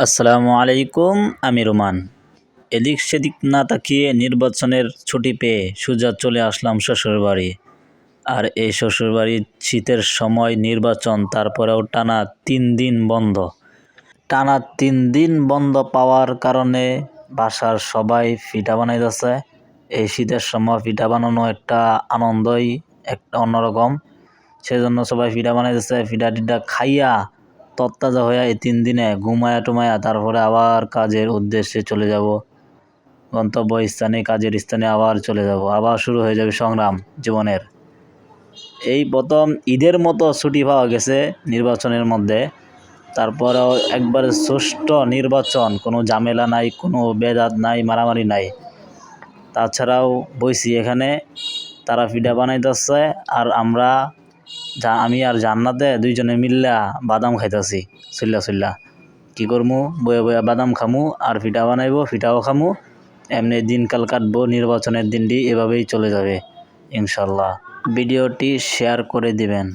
আসসালামু আলাইকুম। আমি রোমান। এদিক সেদিক না তাকিয়ে নির্বাচনের ছুটি পেয়ে সোজা চলে আসলাম শ্বশুরবাড়ি। আর এই শ্বশুরবাড়ির শীতের সময় নির্বাচন, তারপরেও টানা 3 দিন বন্ধ। টানা 3 দিন বন্ধ পাওয়ার কারণে বাসার সবাই পিঠা বানাইতেছে। এই শীতের সময় পিঠা বানানো একটা আনন্দই একটা অন্যরকম। সেজন্য সবাই পিঠা বানাইতেছে। পিঠা টিঠা খাইয়া তরতাজা হইয়া এই 3 দিনে ঘুমায়া টুমায়া তারপরে আবার কাজের উদ্দেশ্যে চলে যাব। গন্তব্যস্থানে, কাজের স্থানে আবার চলে যাব। আবার শুরু হয়ে যাবে সংগ্রাম জীবনের। এই প্রথম ঈদের মতো ছুটি পাওয়া গেছে নির্বাচনের মধ্যে। তারপরেও একবারে সুষ্ঠু নির্বাচন, কোনো ঝামেলা নাই, কোনো বেদাত নাই, মারামারি নাই। তাছাড়াও বইছি এখানে, তারা পিঠা বানাইতেছে আর আমি আর জান্নাতে দুইজনে মিল্লা বাদাম খাইতেছি চুল্লা। কি করমু, বয়ে বয়ে বাদাম খামু আর পিঠা বানাইবো, পিঠাও খামু। এমনি দিনকাল কাটবো, নির্বাচনের দিনটি এভাবেই চলে যাবে ইনশাল্লাহ। ভিডিওটি শেয়ার করে দিবেন।